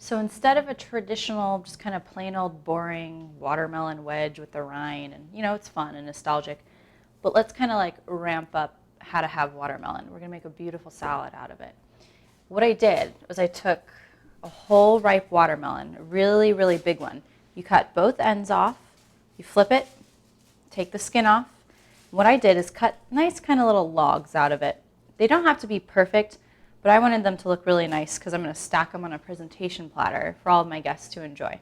So instead of a traditional, just kind of plain old boring watermelon wedge with the rind, and it's fun and nostalgic, but let's kind of like ramp up how to have watermelon. We're gonna make a beautiful salad out of it. What I did was I took a whole ripe watermelon, a really, really big one. You cut both ends off, you flip it, take the skin off. What I did is cut nice kind of little logs out of it. They don't have to be perfect, but I wanted them to look really nice because I'm going to stack them on a presentation platter for all of my guests to enjoy.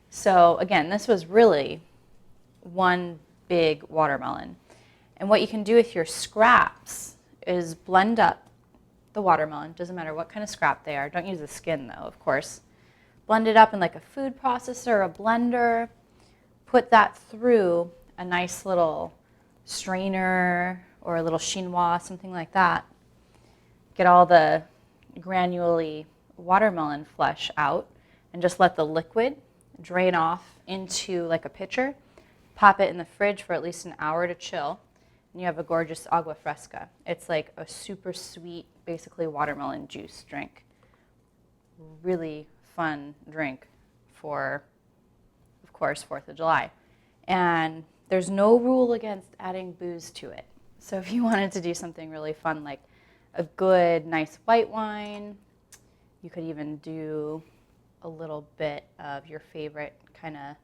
So again, this was really one big watermelon. And what you can do with your scraps is blend up the watermelon. Doesn't matter what kind of scrap they are. Don't use the skin though, of course. Blend it up in like a food processor or a blender. Put that through a nice little strainer or a little chinois, something like that. Get all the granularly watermelon flesh out and just let the liquid drain off into like a pitcher. Pop it in the fridge for at least an hour to chill, and you have a gorgeous agua fresca. It's like a super sweet, basically watermelon juice drink. Really fun drink for, of course, 4th of July. And there's no rule against adding booze to it. So if you wanted to do something really fun, like a good, nice white wine, you could even do a little bit of your favorite kind of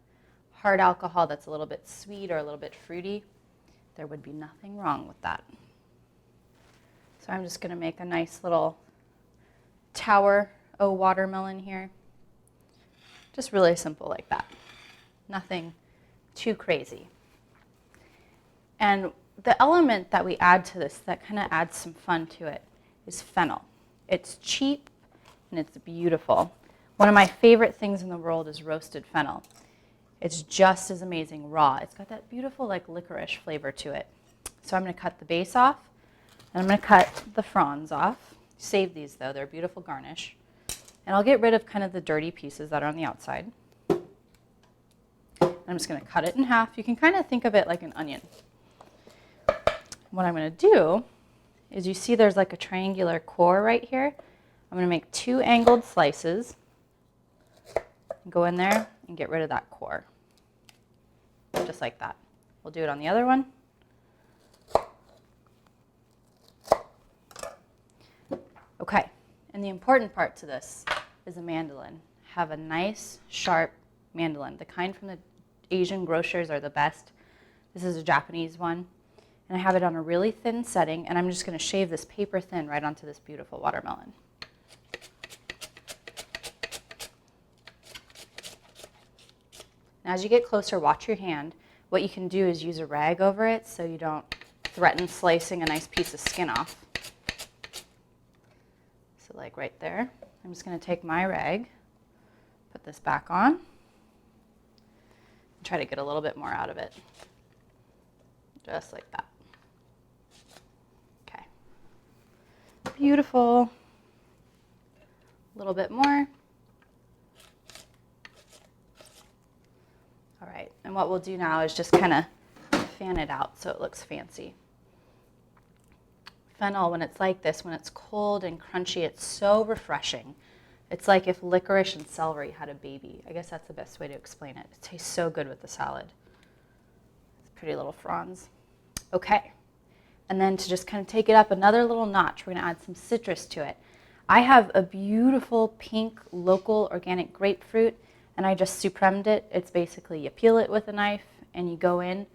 hard alcohol that's a little bit sweet or a little bit fruity. There would be nothing wrong with that. So I'm just going to make a nice little tower o' watermelon here. Just really simple like that. Nothing too crazy. And the element that we add to this that kind of adds some fun to it is fennel. It's cheap and it's beautiful. One of my favorite things in the world is roasted fennel. It's just as amazing raw. It's got that beautiful like licorice flavor to it. So I'm going to cut the base off, and I'm going to cut the fronds off. Save these though, they're a beautiful garnish. And I'll get rid of kind of the dirty pieces that are on the outside. I'm just going to cut it in half. You can kind of think of it like an onion. What I'm going to do is, you see there's like a triangular core right here. I'm going to make 2 angled slices. Go in there and get rid of that core. Just like that. We'll do it on the other one. Okay, and the important part to this is a mandolin. Have a nice, sharp mandolin. The kind from the Asian grocers are the best. This is a Japanese one. And I have it on a really thin setting, and I'm just going to shave this paper thin right onto this beautiful watermelon. Now, as you get closer, watch your hand. What you can do is use a rag over it so you don't threaten slicing a nice piece of skin off. So like right there, I'm just going to take my rag, put this back on, and try to get a little bit more out of it. Just like that. Okay. Beautiful. A little bit more. All right, and what we'll do now is just kind of fan it out so it looks fancy. Fennel, when it's like this, when it's cold and crunchy, it's so refreshing. It's like if licorice and celery had a baby. I guess that's the best way to explain it. It tastes so good with the salad. It's pretty little fronds. Okay, and then to just kind of take it up another little notch, we're going to add some citrus to it. I have a beautiful pink local organic grapefruit, and I just supremed it. It's basically you peel it with a knife and you go in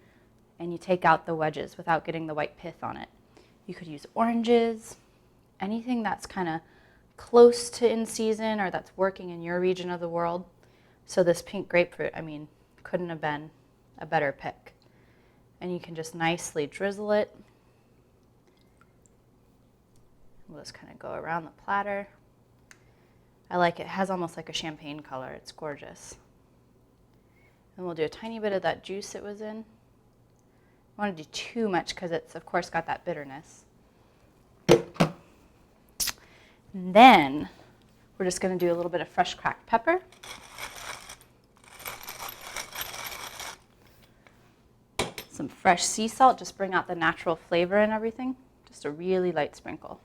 and you take out the wedges without getting the white pith on it. You could use oranges, anything that's kind of close to in season or that's working in your region of the world. So this pink grapefruit, I mean, couldn't have been a better pick. And you can just nicely drizzle it. We'll just kind of go around the platter. I like it. It has almost like a champagne color. It's gorgeous. And we'll do a tiny bit of that juice it was in. I don't want to do too much because it's, of course, got that bitterness. And then we're just going to do a little bit of fresh cracked pepper. Some fresh sea salt, just bring out the natural flavor and everything. Just a really light sprinkle.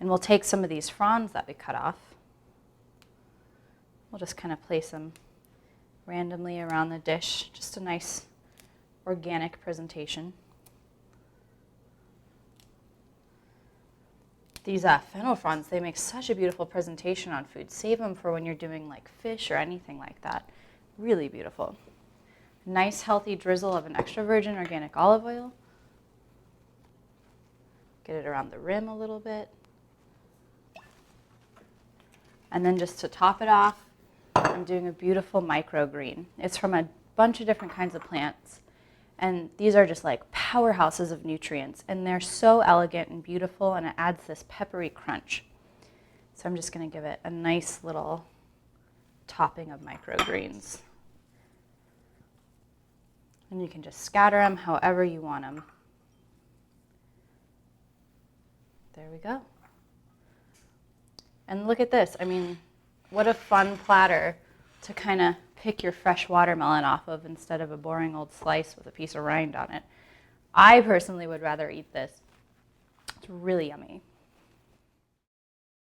And we'll take some of these fronds that we cut off. We'll just kind of place them randomly around the dish. Just a nice organic presentation. These fennel fronds, they make such a beautiful presentation on food. Save them for when you're doing like fish or anything like that. Really beautiful. Nice healthy drizzle of an extra virgin organic olive oil. Get it around the rim a little bit. And then just to top it off, I'm doing a beautiful microgreen. It's from a bunch of different kinds of plants. And these are just like powerhouses of nutrients. And they're so elegant and beautiful, and it adds this peppery crunch. So I'm just going to give it a nice little topping of microgreens. And you can just scatter them however you want them. There we go. And look at this. I mean, what a fun platter to kind of pick your fresh watermelon off of instead of a boring old slice with a piece of rind on it. I personally would rather eat this. It's really yummy.